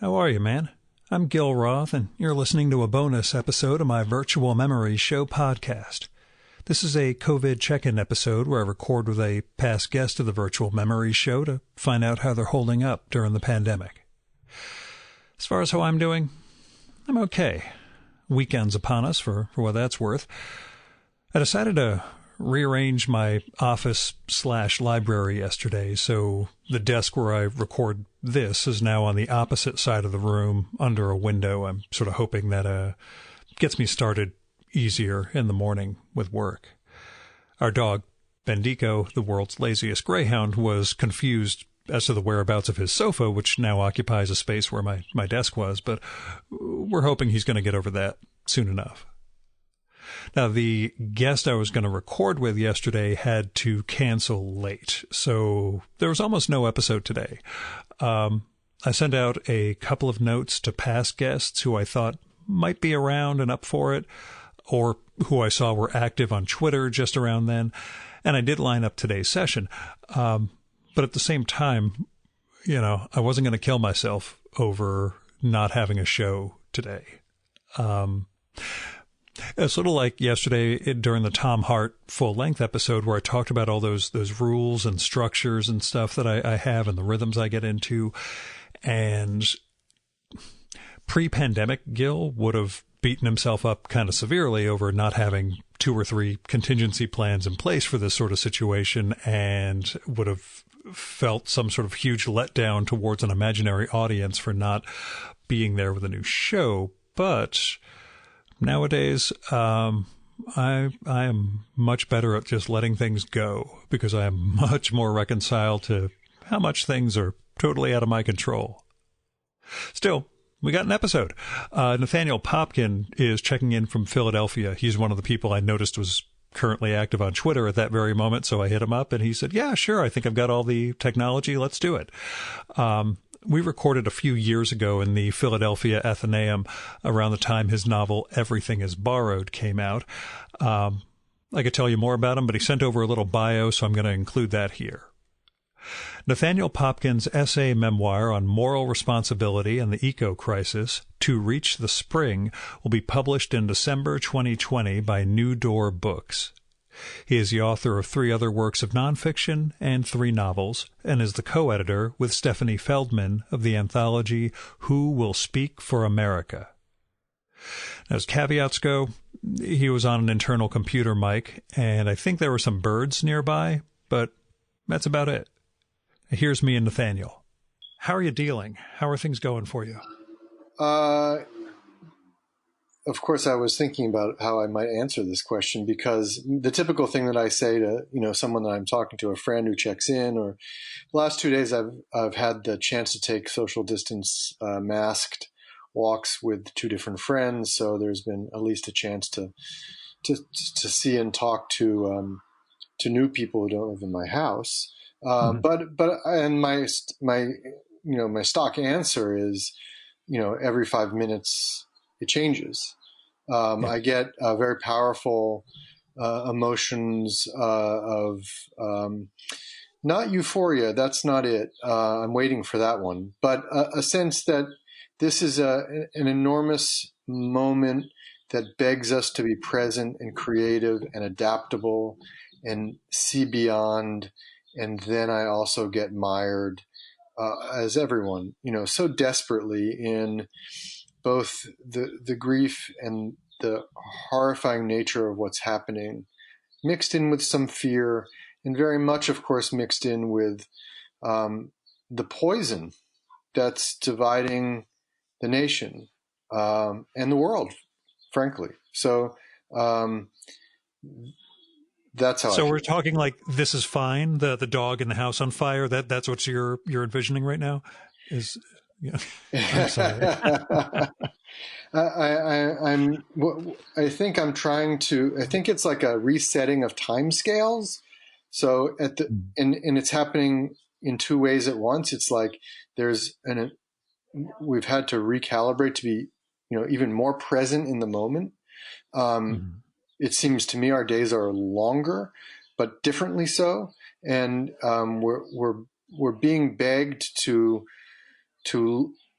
How are you, man? I'm Gil Roth, and you're listening to a bonus episode of my Virtual Memories Show podcast. This is a COVID check-in episode where I record with a past guest of the Virtual Memories Show to find out how they're holding up during the pandemic. As far as how I'm doing, I'm okay. Weekend's upon us, for what that's worth. I decided to rearrange my office/library yesterday, so the desk where I record this is now on the opposite side of the room under a window. I'm sort of hoping that gets me started easier in the morning with work. Our dog, Bendico, the world's laziest greyhound, was confused as to the whereabouts of his sofa, which now occupies a space where my desk was, but we're hoping he's going to get over that soon enough. Now, the guest I was going to record with yesterday had to cancel late, so there was almost no episode today. I sent out a couple of notes to past guests who I thought might be around and up for it, or who I saw were active on Twitter just around then, and I did line up today's session. But at the same time, I wasn't going to kill myself over not having a show today. It's sort of like yesterday during the Tom Hart full-length episode where I talked about all those rules and structures and stuff that I have and the rhythms I get into. And pre-pandemic, Gil would have beaten himself up kind of severely over not having 2 or 3 contingency plans in place for this sort of situation, and would have felt some sort of huge letdown towards an imaginary audience for not being there with a new show. But nowadays, I am much better at just letting things go because I am much more reconciled to how much things are totally out of my control. Still, we got an episode. Nathaniel Popkin is checking in from Philadelphia. He's one of the people I noticed was currently active on Twitter at that very moment, so I hit him up and he said, yeah, sure, I think I've got all the technology. Let's do it. We recorded a few years ago in the Philadelphia Athenaeum around the time his novel Everything is Borrowed came out. I could tell you more about him, but he sent over a little bio, so I'm going to include that here. Nathaniel Popkin's essay memoir on moral responsibility and the eco-crisis, To Reach the Spring, will be published in December 2020 by New Door Books. He is the author of 3 other works of nonfiction and 3 novels, and is the co-editor with Stephanie Feldman of the anthology Who Will Speak for America. As caveats go, he was on an internal computer mic, and I think there were some birds nearby, but that's about it. Here's me and Nathaniel. How are you dealing? How are things going for you? Of course, I was thinking about how I might answer this question, because the typical thing that I say to, someone that I'm talking to, a friend who checks in, or the last 2 days I've had the chance to take social distance masked walks with 2 different friends. So there's been at least a chance to see and talk to new people who don't live in my house. But my stock answer is, every 5 minutes it changes. I get very powerful emotions of not euphoria. That's not it. I'm waiting for that one. But a sense that this is an enormous moment that begs us to be present and creative and adaptable and see beyond. And then I also get mired, as everyone, so desperately in both the grief and the horrifying nature of what's happening, mixed in with some fear, and very much, of course, mixed in with the poison that's dividing the nation and the world, frankly. So that's how. So we're talking like this is fine. The dog in the house on fire. That's what you're envisioning right now. Is yeah. I'm sorry. I think I'm trying to. I think it's like a resetting of timescales. So and it's happening in 2 ways at once. It's like we've had to recalibrate to be, even more present in the moment. It seems to me our days are longer, but differently so, and we're being begged to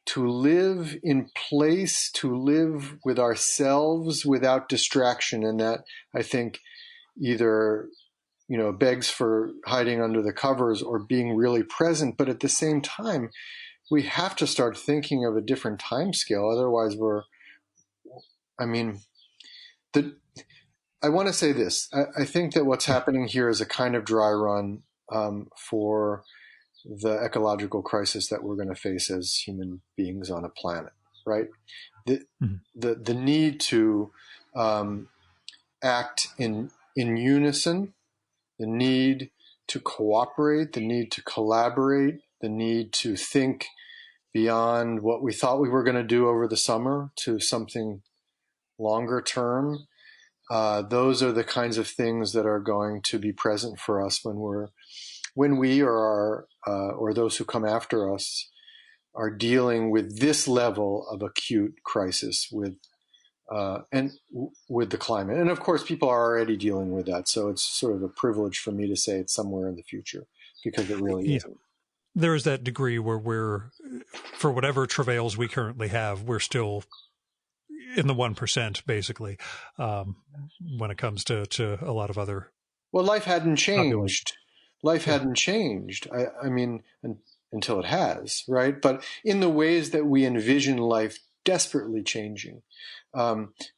to live in place, to live with ourselves without distraction. And that, I think, either, begs for hiding under the covers or being really present. But at the same time, we have to start thinking of a different time scale. Otherwise, I want to say this. I think that what's happening here is a kind of dry run for the ecological crisis that we're going to face as human beings on a planet, right? The need to act in unison, the need to cooperate, the need to collaborate, the need to think beyond what we thought we were going to do over the summer to something longer term. Those are the kinds of things that are going to be present for us when we or those who come after us are dealing with this level of acute crisis with the climate. And of course, people are already dealing with that. So it's sort of a privilege for me to say it's somewhere in the future, because it really isn't. There is that degree where we're, for whatever travails we currently have, we're still in the 1%, basically, when it comes to a lot of other. Well, life hadn't changed. Life hadn't changed. I mean, until it has, right? But in the ways that we envision life desperately changing,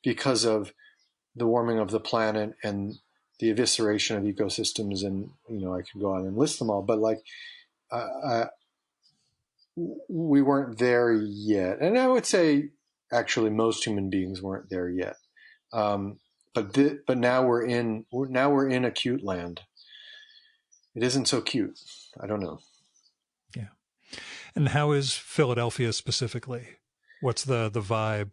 because of the warming of the planet and the evisceration of ecosystems, and I could go on and list them all, but we weren't there yet. And I would say, actually, most human beings weren't there yet. But now we're in acute land. It isn't so cute. I don't know. Yeah. And how is Philadelphia specifically? What's the vibe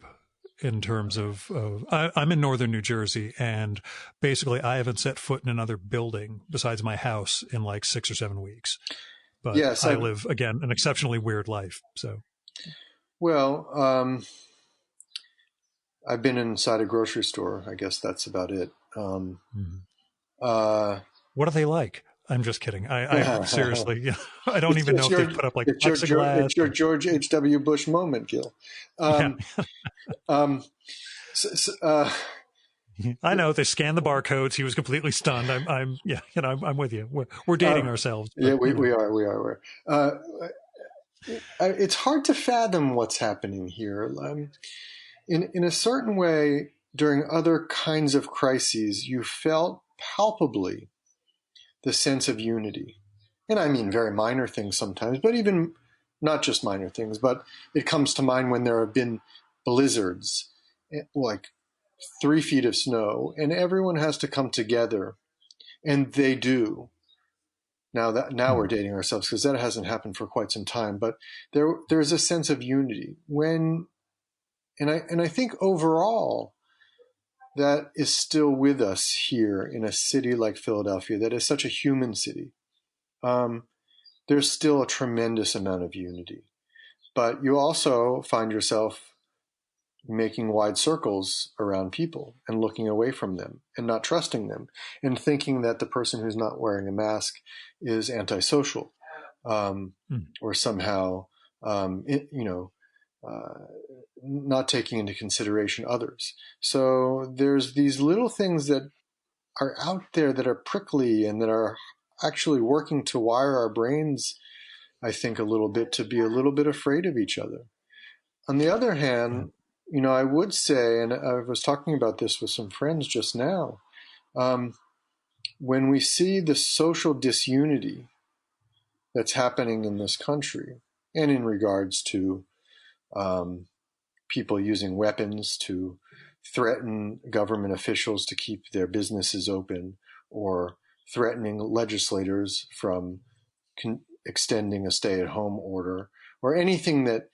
in terms of I'm in northern New Jersey, and basically I haven't set foot in another building besides my house in like 6 or 7 weeks. But yes, I live, again, an exceptionally weird life. So, well, I've been inside a grocery store. I guess that's about it. What are they like? I'm just kidding. I seriously, I don't even know if they put up like plexiglass. It's your George H.W. Bush moment, Gil. I know they scanned the barcodes. He was completely stunned. I'm with you. We're dating ourselves. But, yeah, we are. It's hard to fathom what's happening here. In a certain way, during other kinds of crises, you felt palpably the sense of unity. And I mean very minor things sometimes, but even not just minor things, but it comes to mind when there have been blizzards, like 3 feet of snow, and everyone has to come together, and they do. Now we're dating ourselves, because that hasn't happened for quite some time, but there's a sense of unity and I think overall that is still with us here in a city like Philadelphia, that is such a human city. There's still a tremendous amount of unity, but you also find yourself making wide circles around people and looking away from them and not trusting them and thinking that the person who's not wearing a mask is antisocial, or somehow, not taking into consideration others. So there's these little things that are out there that are prickly and that are actually working to wire our brains, I think, a little bit to be a little bit afraid of each other. On the other hand, I would say, and I was talking about this with some friends just now, when we see the social disunity that's happening in this country, and in regards to people using weapons to threaten government officials to keep their businesses open, or threatening legislators from extending a stay-at-home order, or anything that,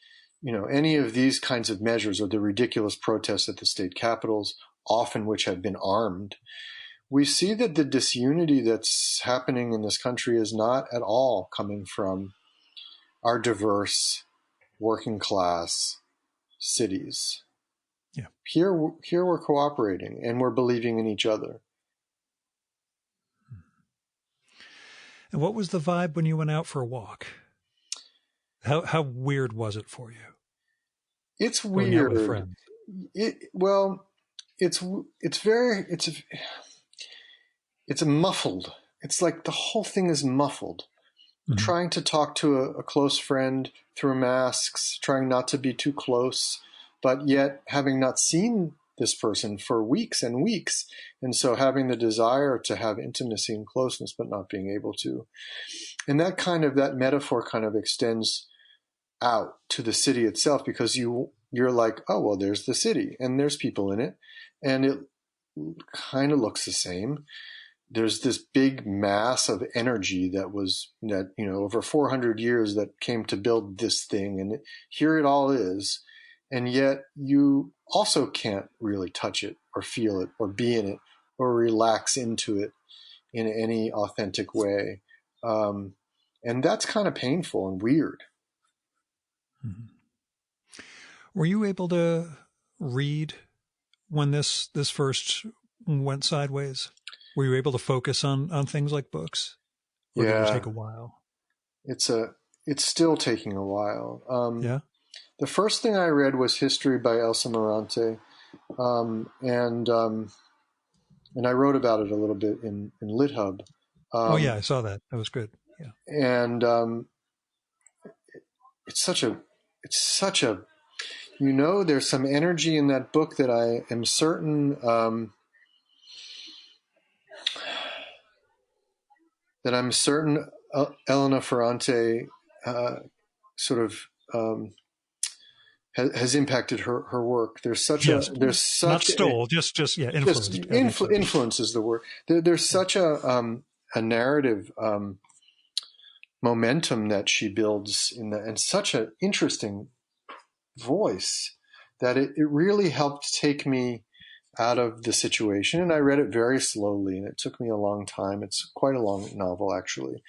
any of these kinds of measures, or the ridiculous protests at the state capitals, often which have been armed, we see that the disunity that's happening in this country is not at all coming from our diverse working class cities. Yeah. Here we're cooperating and we're believing in each other. And what was the vibe when you went out for a walk? How weird was it for you? It's going out with weird. friends? Well, it's very it's muffled. It's like the whole thing is muffled. Mm-hmm. Trying to talk to a close friend through masks, trying not to be too close, but yet having not seen this person for weeks and weeks. And so having the desire to have intimacy and closeness, but not being able to. And that metaphor kind of extends out to the city itself, because you're like, oh, well, there's the city and there's people in it. And it kind of looks the same. There's this big mass of energy that over 400 years that came to build this thing, and here it all is, and yet you also can't really touch it or feel it or be in it or relax into it in any authentic way, and that's kind of painful and weird. Mm-hmm. Were you able to read when this first went sideways? Were you able to focus on things like books, or did it take Yeah, a while? it's still taking a while. Yeah. The first thing I read was History by Elsa Morante, and I wrote about it a little bit in LitHub. Oh yeah, Um, I saw that. That was good. Yeah. and it's such a, there's some energy in that book that I am certain Elena Ferrante sort of has impacted her work. Yes. Not Such stole, just yeah, influenced. influence is the word. There's such a narrative momentum that she builds and such an interesting voice that it really helped take me out of the situation. And I read it very slowly, and it took me a long time. It's quite a long novel, actually.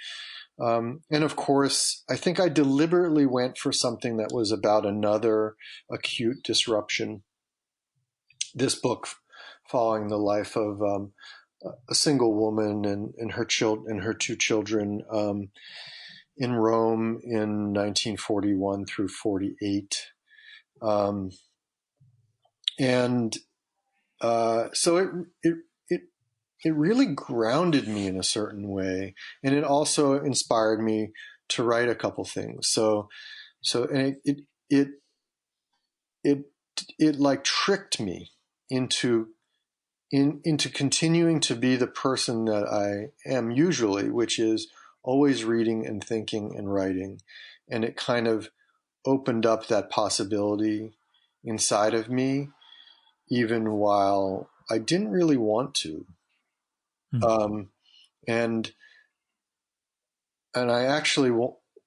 And of course, I think I deliberately went for something that was about another acute disruption. This book, following the life of a single woman and her two children in Rome in 1941 through 48. Um, and so it really grounded me in a certain way, and it also inspired me to write a couple things. And it it like tricked me into into continuing to be the person that I am usually, which is always reading and thinking and writing. And it kind of opened up that possibility inside of me, even while I didn't really want to. Hmm. Um, and I actually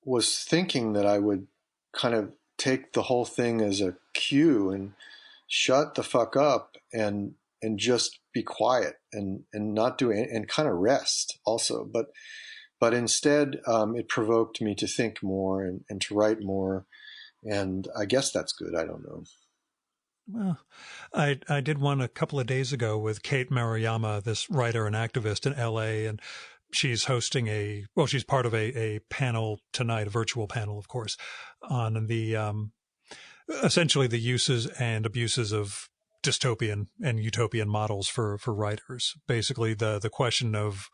was thinking that I would kind of take the whole thing as a cue and shut the fuck up and just be quiet and not do it and kind of rest also. But instead, it provoked me to think more and to write more. And I guess that's good. I don't know. Well, I did one a couple of days ago with Kate Maruyama, this writer and activist in LA, and she's hosting she's part of a panel tonight, a virtual panel, of course, on the essentially the uses and abuses of dystopian and utopian models for writers. Basically, the question of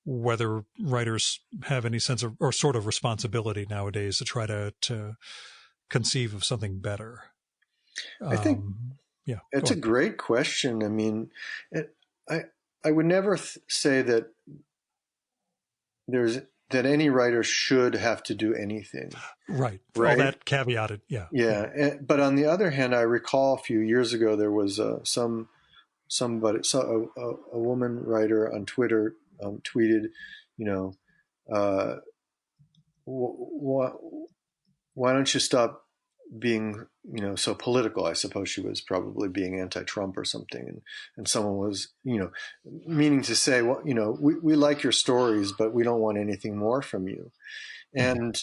whether writers have any sense of or sort of responsibility nowadays to try to conceive of something better. I think Yeah, go it's a on. great question. I mean, I I would never say that there's that any writer should have to do anything, Right. All right? that caveated. Yeah. Yeah. Yeah, but on the other hand, I recall a few years ago there was a woman writer on Twitter tweeted, you know, uh, why don't you stop being so political? I suppose she was probably being anti-Trump or something, and someone was meaning to say, well, we like your stories, but we don't want anything more from you, Mhm.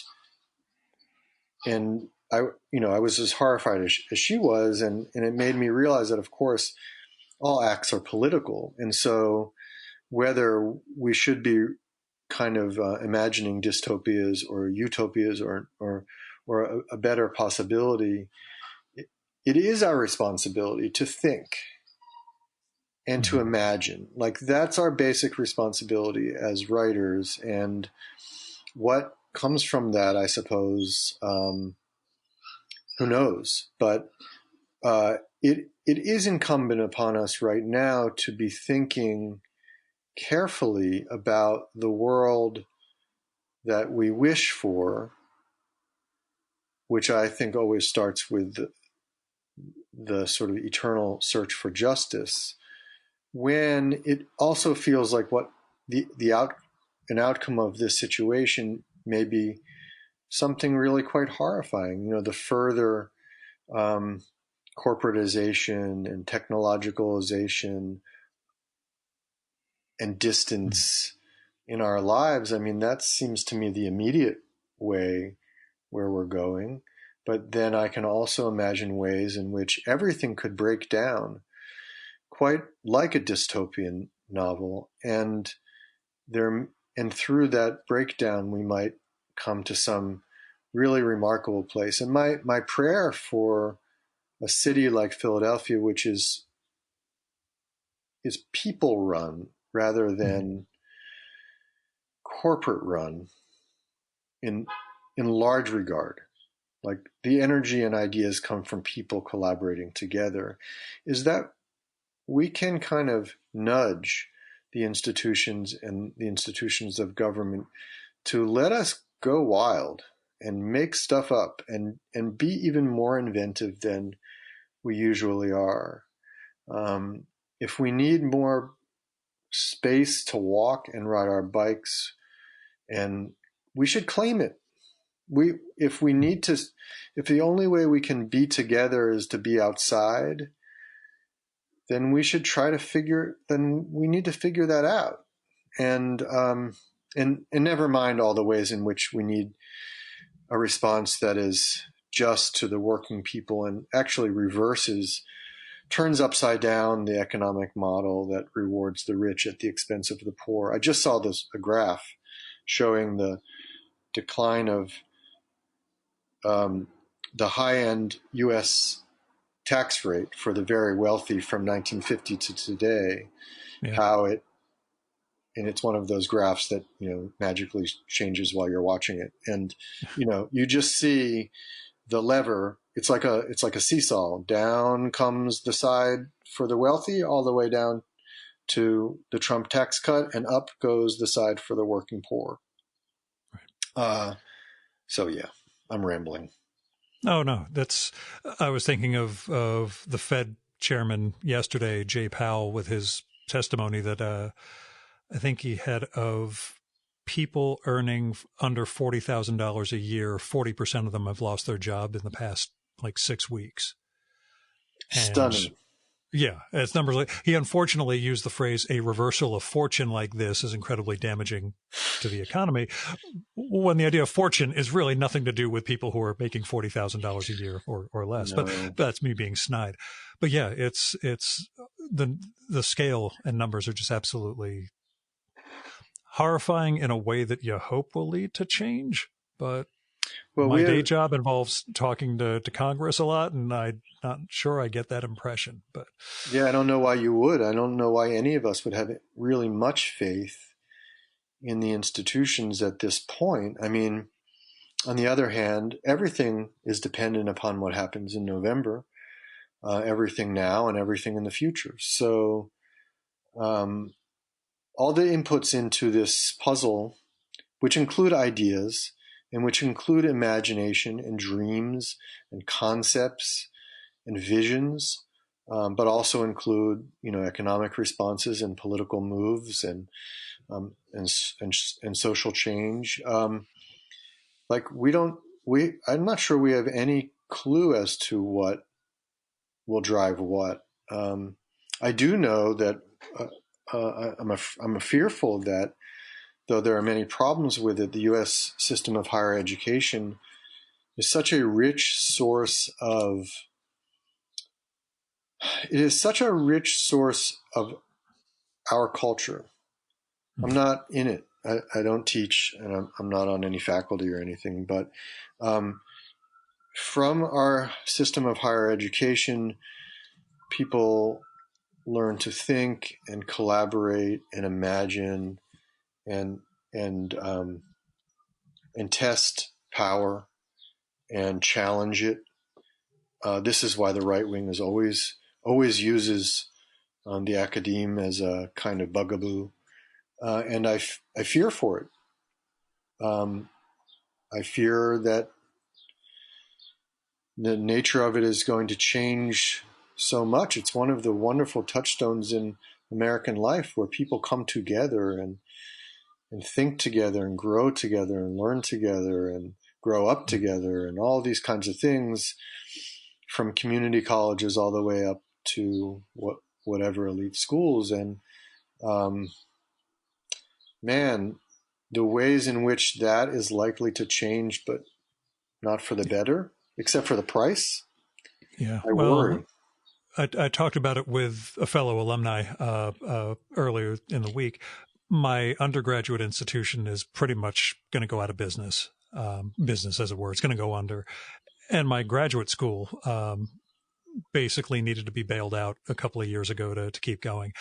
and I was as horrified as she was, and it made me realize that of course all acts are political, and so whether we should be kind of imagining dystopias or utopias or a better possibility, it is our responsibility to think and to imagine. Like, that's our basic responsibility as writers. And what comes from that, I suppose, who knows? But it is incumbent upon us right now to be thinking carefully about the world that we wish for, which I think always starts with the sort of eternal search for justice, when it also feels like what an outcome of this situation may be something really quite horrifying. The further corporatization and technologicalization and distance in our lives. I mean, that seems to me the immediate way where we're going. But then I can also imagine ways in which everything could break down, quite like a dystopian novel. And through that breakdown, we might come to some really remarkable place. And my prayer for a city like Philadelphia, which is people run rather than corporate run in large regard, like the energy and ideas come from people collaborating together, is that we can kind of nudge the institutions and the institutions of government to let us go wild and make stuff up and be even more inventive than we usually are. If we need more space to walk and ride our bikes, and we should claim it. If the only way we can be together is to be outside, then we need to figure that out. And never mind all the ways in which we need a response that is just to the working people and actually turns upside down the economic model that rewards the rich at the expense of the poor. I just saw a graph showing the decline of the high-end U.S. tax rate for the very wealthy from 1950 to today. Yeah. And it's one of those graphs that magically changes while you're watching it, and you just see the lever. It's like a seesaw. Down comes the side for the wealthy, all the way down to the Trump tax cut, and up goes the side for the working poor. Right. So yeah, I'm rambling. Oh no, I was thinking of the Fed chairman yesterday, Jay Powell, with his testimony that I think he had of people earning under $40,000 a year, 40% of them have lost their job in the past 6 weeks. Stunning. Yeah, it's numbers. He unfortunately used the phrase "a reversal of fortune like this is incredibly damaging to the economy," when the idea of fortune is really nothing to do with people who are making $40,000 a year or less. No. But that's me being snide. But yeah, it's the scale and numbers are just absolutely horrifying in a way that you hope will lead to change. But my day job involves talking to Congress a lot, and I'm not sure I get that impression. But yeah, I don't know why you would. I don't know why any of us would have really much faith in the institutions at this point. I mean, on the other hand, everything is dependent upon what happens in November, everything now and everything in the future. So all the inputs into this puzzle, which include ideas and which include imagination and dreams and concepts and visions, but also include economic responses and political moves and social change. I'm not sure we have any clue as to what will drive what. I do know that I'm fearful that, though there are many problems with it, the U.S. system of higher education is such a rich source of our culture. I'm not in it. I don't teach, and I'm not on any faculty or anything, but from our system of higher education, people learn to think and collaborate and imagine and and um, and test power and challenge it. This is why the right wing is always uses the academe as a kind of bugaboo, and I fear for it. Um, I fear that the nature of it is going to change so much. It's one of the wonderful touchstones in American life where people come together and think together and grow together and learn together and grow up together and all these kinds of things, from community colleges all the way up to whatever elite schools. And man, the ways in which that is likely to change, but not for the better, except for the price. Yeah. I worry. I talked about it with a fellow alumni earlier in the week. My undergraduate institution is pretty much going to go out of business, business as it were. It's going to go under. And my graduate school basically needed to be bailed out a couple of years ago to keep going.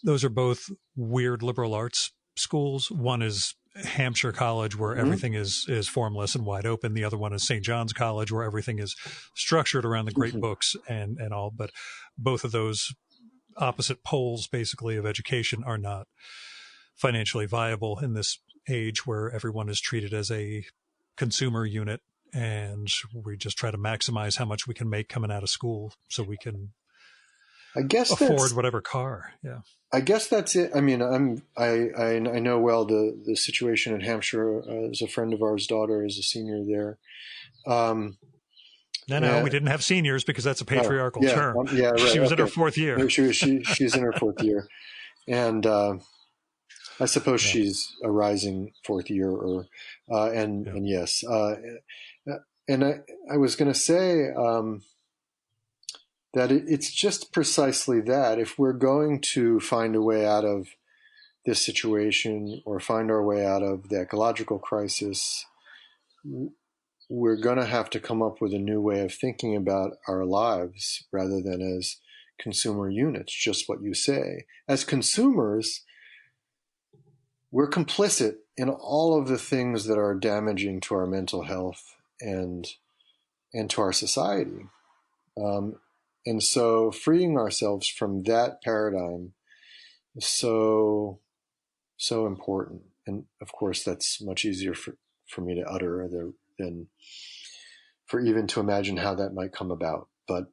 Those are both weird liberal arts schools. One is Hampshire College, where everything is formless and wide open. The other one is St. John's College, where everything is structured around the great books and all. But both of those opposite poles, basically, of education are not financially viable in this age where everyone is treated as a consumer unit, and we just try to maximize how much we can make coming out of school so we can afford whatever car. Yeah. I guess that's it. I mean, I know well the situation in Hampshire. As a friend of ours' daughter is a senior there. No, we didn't have seniors because that's a patriarchal term. Right, she was in her fourth year. She's in her fourth year, and I suppose she's a rising fourth year. And yes, and I was going to say. That it's just precisely that. If we're going to find a way out of this situation or find our way out of the ecological crisis, we're going to have to come up with a new way of thinking about our lives rather than as consumer units, just what you say. As consumers, we're complicit in all of the things that are damaging to our mental health and to our society. And so freeing ourselves from that paradigm is so important. And of course, that's much easier for me to utter than for even to imagine how that might come about. But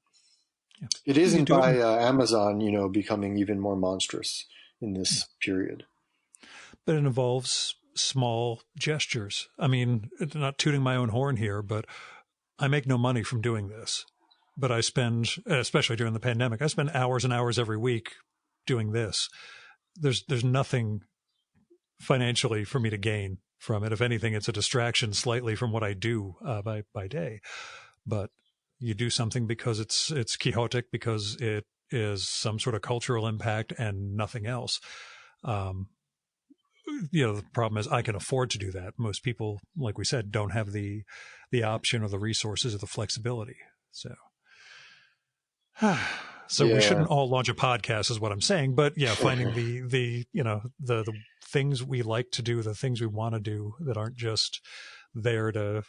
it isn't by Amazon, becoming even more monstrous in this period. But it involves small gestures. I mean, not tooting my own horn here, but I make no money from doing this. But I spend, especially during the pandemic, I spend hours and hours every week doing this. There's nothing financially for me to gain from it. If anything, it's a distraction slightly from what I do by day. But you do something because it's quixotic, because it is some sort of cultural impact and nothing else. The problem is I can afford to do that. Most people, like we said, don't have the option or the resources or the flexibility. So we shouldn't all launch a podcast is what I'm saying, but finding the things we like to do, the things we want to do that aren't just there to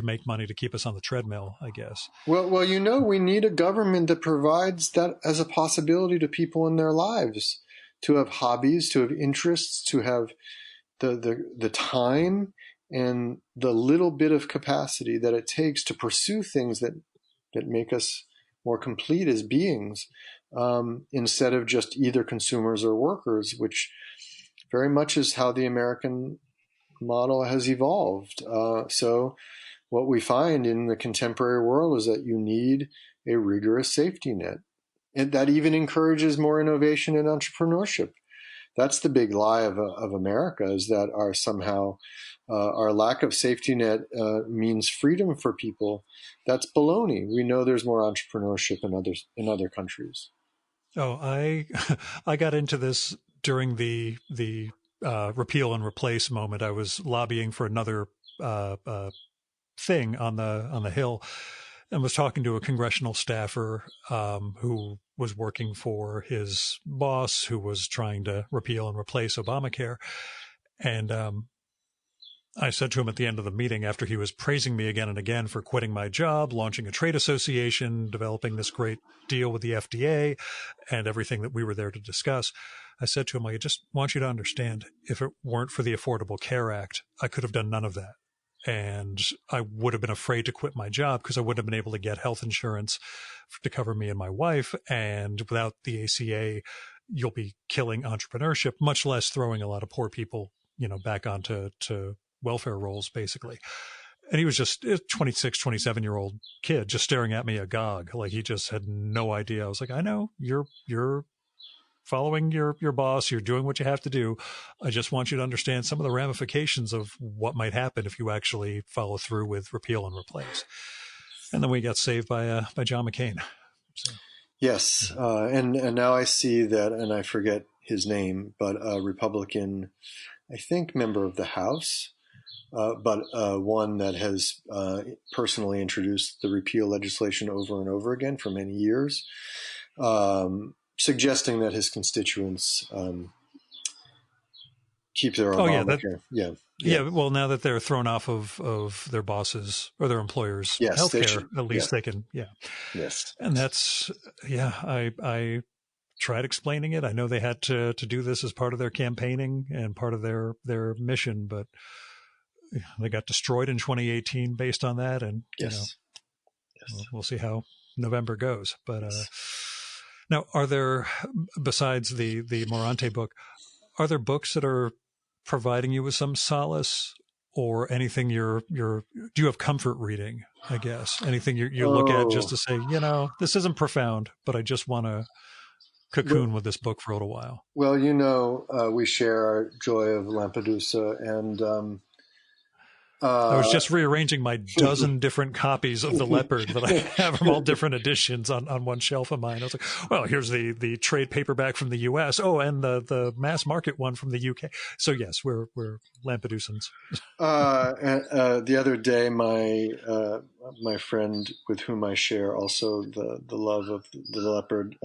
make money to keep us on the treadmill, I guess. Well, we need a government that provides that as a possibility to people in their lives, to have hobbies, to have interests, to have the time and the little bit of capacity that it takes to pursue things that make us more complete as beings, instead of just either consumers or workers, which very much is how the American model has evolved. So what we find in the contemporary world is that you need a rigorous safety net, and that even encourages more innovation and entrepreneurship. That's the big lie of America, is that our lack of safety net means freedom for people. That's baloney. We know there's more entrepreneurship in other countries. Oh, I got into this during the repeal and replace moment. I was lobbying for another thing on the Hill, and was talking to a congressional staffer who was working for his boss, who was trying to repeal and replace Obamacare. And I said to him at the end of the meeting, after he was praising me again and again for quitting my job, launching a trade association, developing this great deal with the FDA, and everything that we were there to discuss, I said to him, I just want you to understand, if it weren't for the Affordable Care Act, I could have done none of that. And I would have been afraid to quit my job because I wouldn't have been able to get health insurance to cover me and my wife. And without the ACA, you'll be killing entrepreneurship, much less throwing a lot of poor people, back onto welfare rolls, basically. And he was just a 26, 27-year-old kid just staring at me agog. Like he just had no idea. I was like, I know you're following your boss. You're doing what you have to do. I just want you to understand some of the ramifications of what might happen if you actually follow through with repeal and replace. And then we got saved by John McCain. So, yes. And now I see that, and I forget his name, but a Republican, I think, member of the House, but one that has personally introduced the repeal legislation over and over again for many years, suggesting that his constituents keep their Obamacare. Yeah. Well, now that they're thrown off of their bosses or their employers' healthcare, at least they can. Yeah. Yes. And that's I tried explaining it. I know they had to do this as part of their campaigning and part of their mission, but they got destroyed in 2018 based on that. And we'll see how November goes. But now, are there, besides the Morante book, are there books that are providing you with some solace, or anything do you have comfort reading, I guess? Anything you look at just to say, this isn't profound, but I just want to cocoon with this book for a little while? Well, we share our joy of Lampedusa, and I was just rearranging my dozen different copies of The Leopard that I have from all different editions on one shelf of mine. I was like, well, here's the trade paperback from the U.S. Oh, and the mass market one from the U.K. So yes, we're Lampedusans. The other day, my friend with whom I share also the love of the Leopard,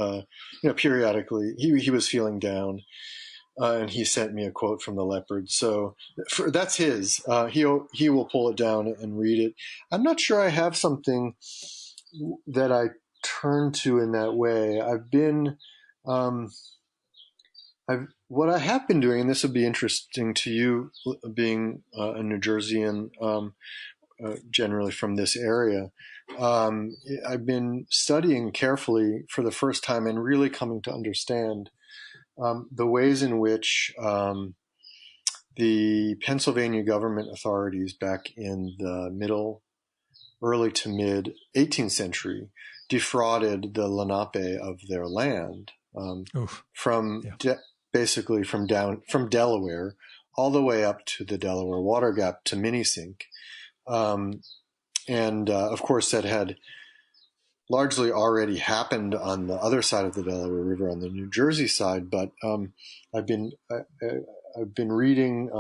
periodically he was feeling down. And he sent me a quote from the Leopard. So that's his. He will pull it down and read it. I'm not sure I have something that I turn to in that way. What I have been doing, and this would be interesting to you, being a New Jerseyan, generally from this area. I've been studying carefully for the first time and really coming to understand the ways in which the Pennsylvania government authorities back in the early to mid 18th century defrauded the Lenape of their land basically from Delaware all the way up to the Delaware Water Gap to Minisink. And of course, that had largely already happened on the other side of the Delaware River, on the New Jersey side. But I've been reading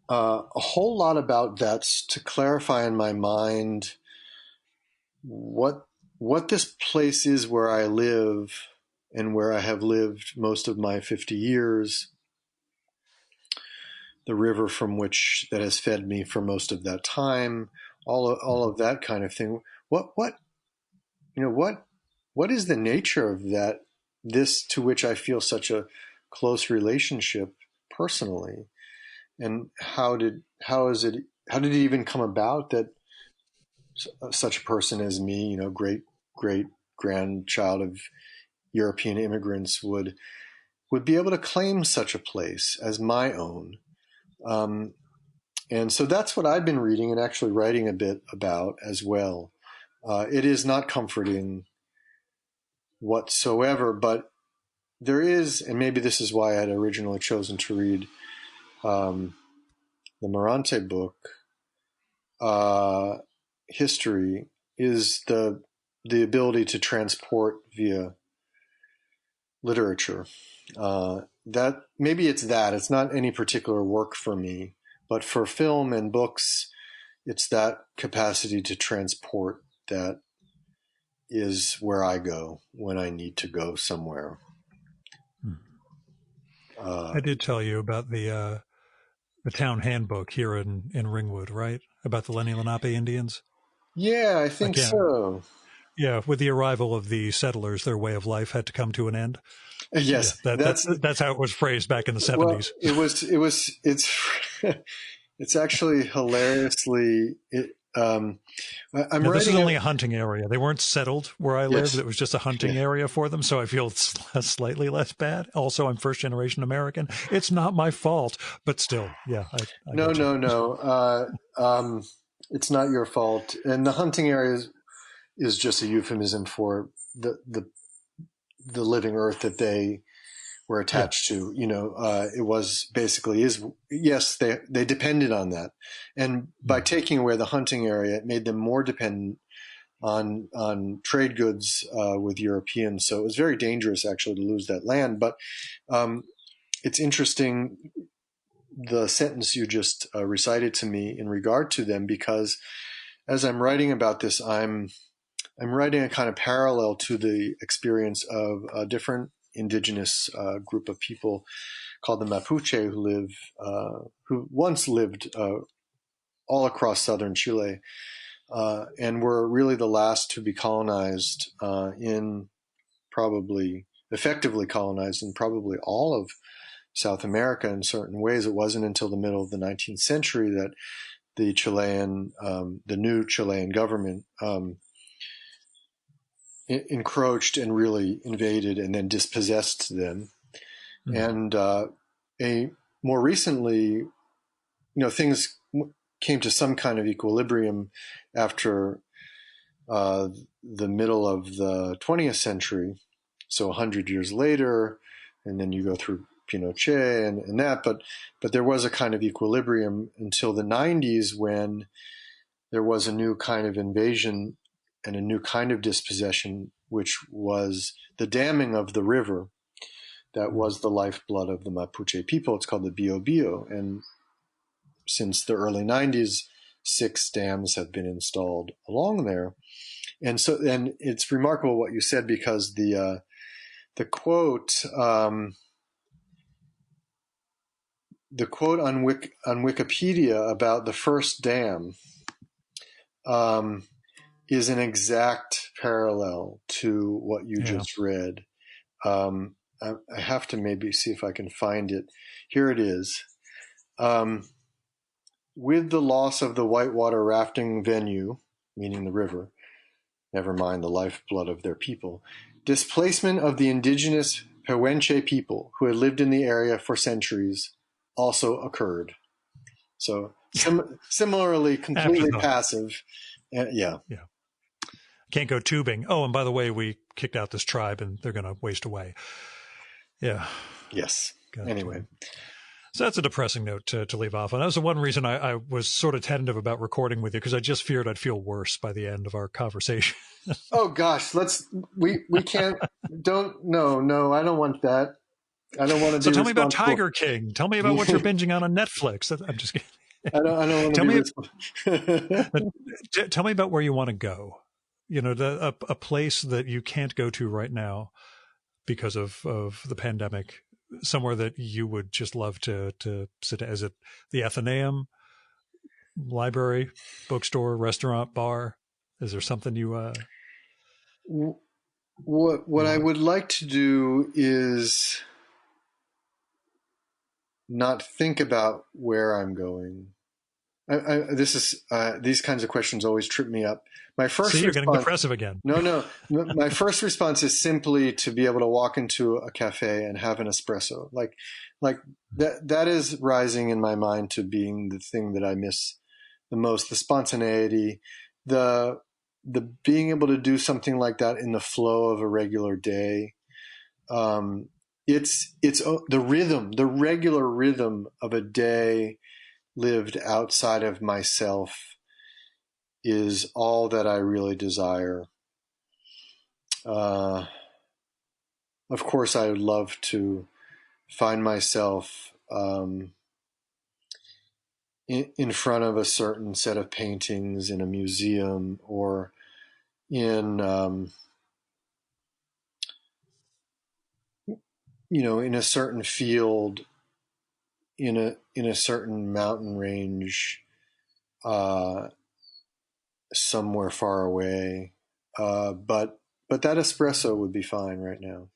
a whole lot about that to clarify in my mind what this place is where I live and where I have lived most of my 50 years. The river that has fed me for most of that time. All of that kind of thing. What is the nature of that? This to which I feel such a close relationship personally, and how did it even come about that such a person as me, great grandchild of European immigrants, would be able to claim such a place as my own? And so that's what I've been reading and actually writing a bit about as well. It is not comforting whatsoever, but there is, and maybe this is why I had originally chosen to read the Morante book, history, is the ability to transport via literature. That maybe it's not any particular work for me, but for film and books, it's that capacity to transport that is where I go when I need to go somewhere. I did tell you about the town handbook here in Ringwood, right? About the Lenni Lenape Indians. Yeah, I think Again, so. yeah, with the arrival of the settlers, their way of life had to come to an end. Yeah, Yes, that's how it was phrased back in the well, 70s. it's actually hilariously. I'm Now, this is writing only it. a hunting area. They weren't settled where I lived. Yes, It was just a hunting yeah. area for them. So I feel slightly less bad. Also, I'm first generation American. It's not my fault, but still, yeah, I No, get you. no, no. It's not your fault. And the hunting area is just a euphemism for the living earth that they were Yeah. attached to. It was basically is yes, they depended on that, and by taking away the hunting area, it made them more dependent on trade goods with Europeans. So it was very dangerous actually to lose that land. But it's interesting the sentence you just recited to me in regard to them, because as I'm writing about this, I'm writing a kind of parallel to the experience of a different indigenous group of people called the Mapuche, who once lived all across southern Chile, and were really the last to be colonized effectively colonized in probably all of South America in certain ways. It wasn't until the middle of the 19th century that the new Chilean government encroached and really invaded and then dispossessed them. And more recently, things came to some kind of equilibrium after the middle of the 20th century. So 100 years later, and then you go through Pinochet and that, but there was a kind of equilibrium until the 90s, when there was a new kind of invasion and a new kind of dispossession, which was the damming of the river that was the lifeblood of the Mapuche people. It's called the Bio Bio, and since the early 90s, 6 dams have been installed along there. And it's remarkable what you said, because the quote on Wikipedia about the first dam is an exact parallel to what you just read. I have to maybe see if I can find it. Here it is. With the loss of the whitewater rafting venue, meaning the river, never mind the lifeblood of their people, displacement of the indigenous Pehuenche people who had lived in the area for centuries also occurred. So similarly, completely passive. Yeah. Can't go tubing. Oh, and by the way, we kicked out this tribe and they're going to waste away. Yeah. Yes. Anyway. So that's a depressing note to leave off on. That was the one reason I was sort of tentative about recording with you, because I just feared I'd feel worse by the end of our conversation. Oh gosh, we can't, no, I don't want that. I don't want to be So tell me about responsible. Tiger King. Tell me about what you're binging on Netflix. I'm just kidding. I don't want to be responsible. Tell me about where you want to go. A place that you can't go to right now because of the pandemic, somewhere that you would just love to sit. Is it the Athenaeum, library, bookstore, restaurant, bar? Is there something you What I would like to do is not think about where I'm going. These kinds of questions always trip me up. My first you're response, getting depressive again. No. My first response is simply to be able to walk into a cafe and have an espresso. Like that is rising in my mind to being the thing that I miss the most. The spontaneity, the being able to do something like that in the flow of a regular day. It's the rhythm, the regular rhythm of a day lived outside of myself is all that I really desire. Of course, I would love to find myself in front of a certain set of paintings in a museum, or in in a certain field, in a certain mountain range, somewhere far away. But that espresso would be fine right now.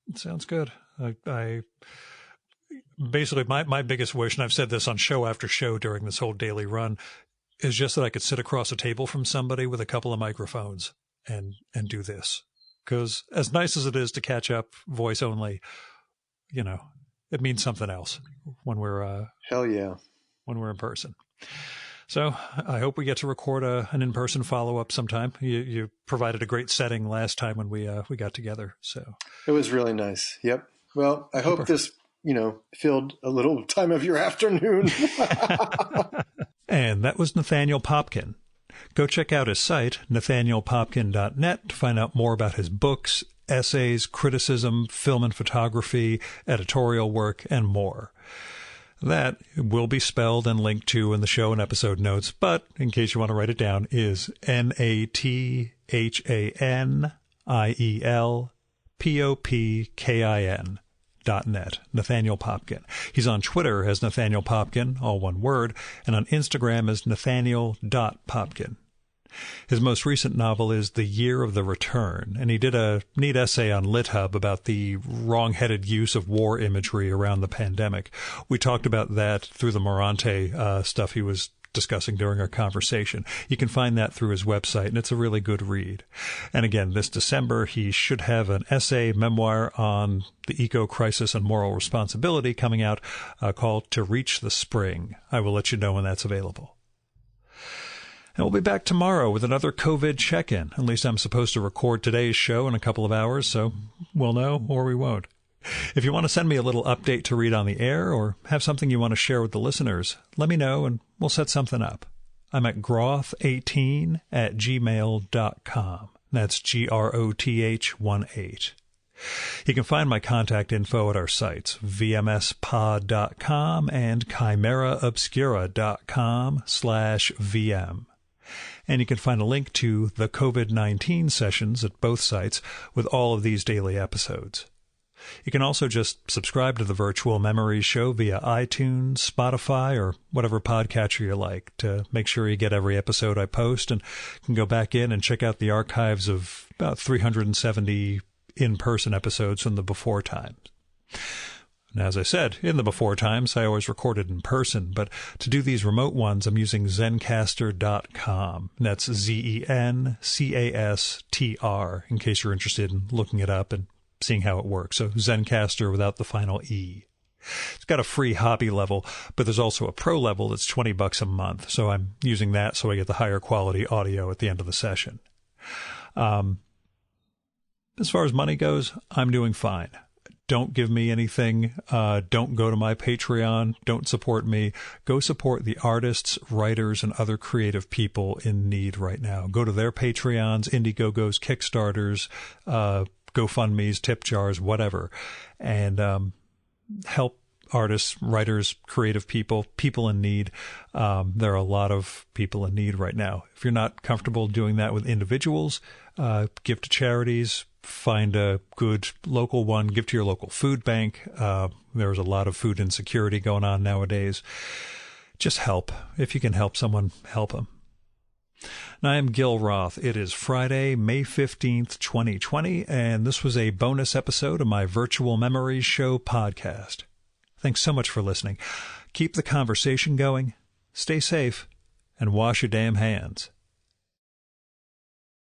It sounds good. I basically, my biggest wish, and I've said this on show after show during this whole daily run, is just that I could sit across a table from somebody with a couple of microphones and do this. Because as nice as it is to catch up voice only, it means something else when we're hell yeah, when we're in person. So I hope we get to record an in-person follow-up sometime. You provided a great setting last time when we got together. So it was really nice. Yep. Well, I hope this filled a little time of your afternoon. And that was Nathaniel Popkin. Go check out his site, nathanielpopkin.net, to find out more about his books, essays, criticism, film and photography, editorial work, and more. That will be spelled and linked to in the show and episode notes, but in case you want to write it down, is NathanielPopkin.net. Nathaniel Popkin. He's on Twitter as Nathaniel Popkin, all one word, and on Instagram as Nathaniel.Popkin. His most recent novel is The Year of the Return, and he did a neat essay on LitHub about the wrong-headed use of war imagery around the pandemic. We talked about that through the Morante stuff he was discussing during our conversation. You can find that through his website, and it's a really good read. And again, this December, he should have an essay, memoir on the eco-crisis and moral responsibility coming out called To Reach the Spring. I will let you know when that's available. And we'll be back tomorrow with another COVID check-in. At least I'm supposed to record today's show in a couple of hours, so we'll know or we won't. If you want to send me a little update to read on the air or have something you want to share with the listeners, let me know and we'll set something up. I'm at groth18@gmail.com. That's GROTH18. You can find my contact info at our sites, vmspod.com and chimeraobscura.com/VM. And you can find a link to the COVID-19 sessions at both sites with all of these daily episodes. You can also just subscribe to the Virtual Memories Show via iTunes, Spotify, or whatever podcatcher you like to make sure you get every episode I post, and you can go back in and check out the archives of about 370 in-person episodes from the before times. And as I said, in the before times, I always recorded in person, but to do these remote ones, I'm using Zencastr.com. That's Zencastr, in case you're interested in looking it up and seeing how it works. So Zencastr without the final E. It's got a free hobby level, but there's also a pro level that's $20 a month. So I'm using that so I get the higher quality audio at the end of the session. As far as money goes, I'm doing fine. Don't give me anything. Don't go to my Patreon. Don't support me. Go support the artists, writers, and other creative people in need right now. Go to their Patreons, Indiegogos, Kickstarters, GoFundMes, tip jars, whatever, and help artists, writers, creative people in need. There are a lot of people in need right now. If you're not comfortable doing that with individuals, give to charities. Find a good local one. Give to your local food bank. There's a lot of food insecurity going on nowadays. Just help. If you can help someone, help them. And I am Gil Roth. It is Friday, May 15th, 2020, and this was a bonus episode of my Virtual Memories Show podcast. Thanks so much for listening. Keep the conversation going, stay safe, and wash your damn hands.